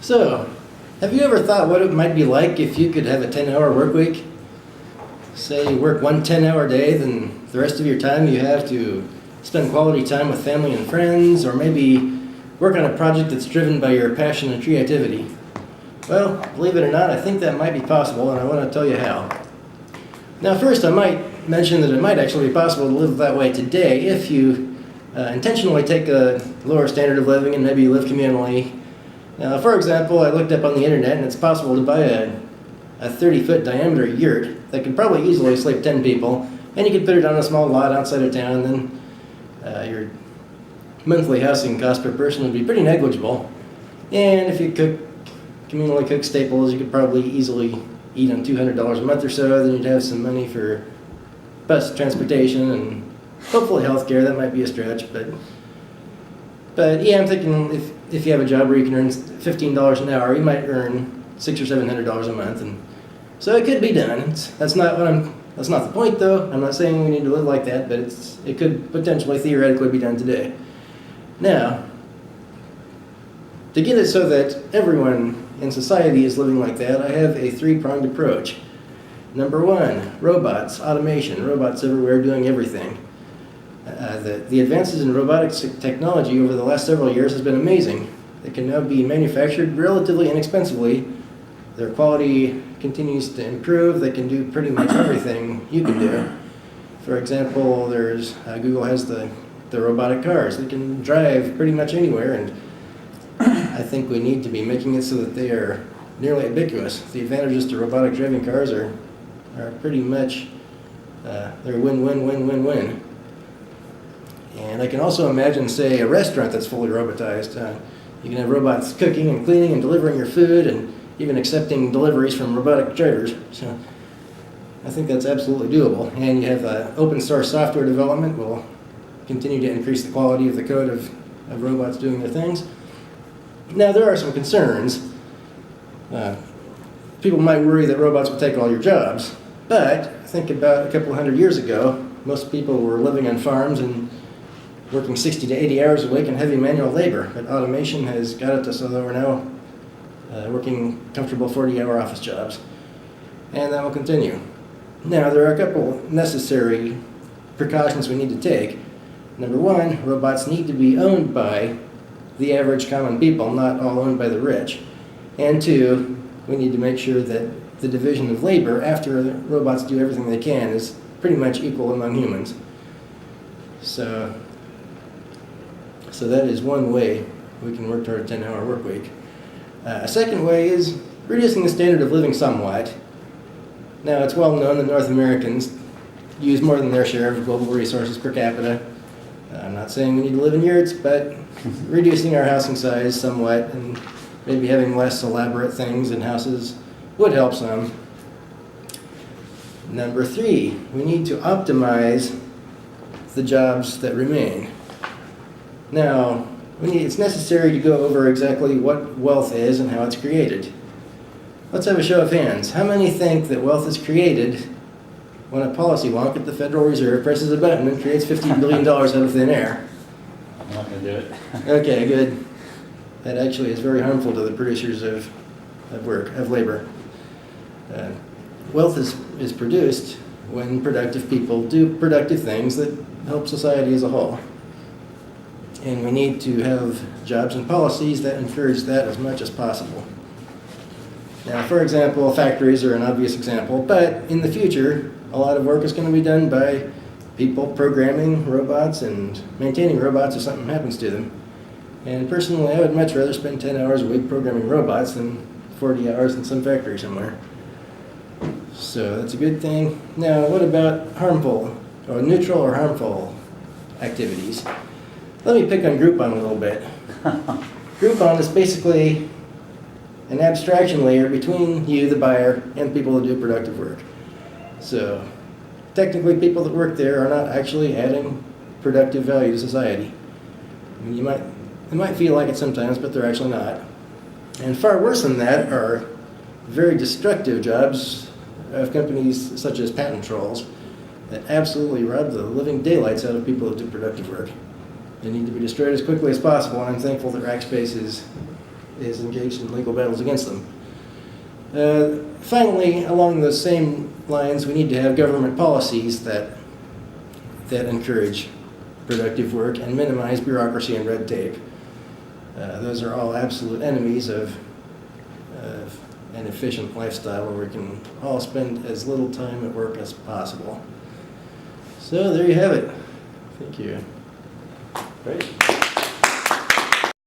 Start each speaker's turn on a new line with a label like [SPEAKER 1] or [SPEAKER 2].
[SPEAKER 1] So, have you ever thought what it might be like if you could have a 10-hour work week? Say you work one 10-hour day, then the rest of your time you have to spend quality time with family and friends, or maybe work on a project that's driven by your passion and creativity. Well, believe it or not, I think that might be possible, and I want to tell you how. Now first, I might mention that it might actually be possible to live that way today if you intentionally take a lower standard of living and maybe live communally. Now, for example, I looked up on the internet and it's possible to buy a 30-foot diameter yurt that could probably easily sleep 10 people, and you could put it on a small lot outside of town, then your monthly housing cost per person would be pretty negligible. And if you communally cook staples, you could probably easily eat on $200 a month or so, then you'd have some money for bus transportation and hopefully healthcare. That might be a stretch, but yeah, I'm thinking if you have a job where you can earn $15 an hour, you might earn $600 or $700 a month, and so it could be done. That's not the point, though. I'm not saying we need to live like that, but it could potentially, theoretically, be done today. Now, to get it so that everyone in society is living like that, I have a three-pronged approach. Number one, robots, automation, robots everywhere doing everything. The advances in robotics technology over the last several years has been amazing. They can now be manufactured relatively inexpensively. Their quality continues to improve. They can do pretty much everything you can do. For example, Google has the robotic cars. They can drive pretty much anywhere, and I think we need to be making it so that they are nearly ubiquitous. The advantages to robotic driving cars are pretty much they're win-win-win-win-win. And I can also imagine, say, a restaurant that's fully robotized. You can have robots cooking and cleaning and delivering your food, and even accepting deliveries from robotic drivers. So I think that's absolutely doable. And you have open source software development will continue to increase the quality of the code of robots doing their things. Now, there are some concerns. People might worry that robots will take all your jobs, but think about a couple hundred years ago, most people were living on farms and working 60 to 80 hours a week in heavy manual labor, but automation has got it to so that we're now working comfortable 40-hour office jobs, and that will continue. Now, there are a couple necessary precautions we need to take. Number one, robots need to be owned by the average common people, not all owned by the rich. And two, we need to make sure that the division of labor after the robots do everything they can is pretty much equal among humans. So that is one way we can work toward a 10-hour work week. A second way is reducing the standard of living somewhat. Now, it's well known that North Americans use more than their share of global resources per capita. I'm not saying we need to live in yurts, but reducing our housing size somewhat and maybe having less elaborate things in houses would help some. Number three, we need to optimize the jobs that remain. Now, it's necessary to go over exactly what wealth is and how it's created. Let's have a show of hands. How many think that wealth is created when a policy wonk at the Federal Reserve presses a button and creates $15 billion out of thin air?
[SPEAKER 2] I'm not going to do it.
[SPEAKER 1] Okay, good. That actually is very harmful to the producers of labor. Wealth is produced when productive people do productive things that help society as a whole. And we need to have jobs and policies that encourage that as much as possible. Now, for example, factories are an obvious example, but in the future, a lot of work is going to be done by people programming robots and maintaining robots if something happens to them. And personally, I would much rather spend 10 hours a week programming robots than 40 hours in some factory somewhere. So that's a good thing. Now, what about harmful, or neutral or harmful activities? Let me pick on Groupon a little bit. Groupon is basically an abstraction layer between you, the buyer, and people who do productive work. So technically, people that work there are not actually adding productive value to society. I mean, it might feel like it sometimes, but they're actually not. And far worse than that are very destructive jobs of companies such as patent trolls that absolutely rob the living daylights out of people who do productive work. They need to be destroyed as quickly as possible, and I'm thankful that Rackspace is is engaged in legal battles against them. Finally, along the same lines, we need to have government policies that encourage productive work and minimize bureaucracy and red tape. Those are all absolute enemies of an efficient lifestyle where we can all spend as little time at work as possible. So there you have it. Thank you.
[SPEAKER 2] Great.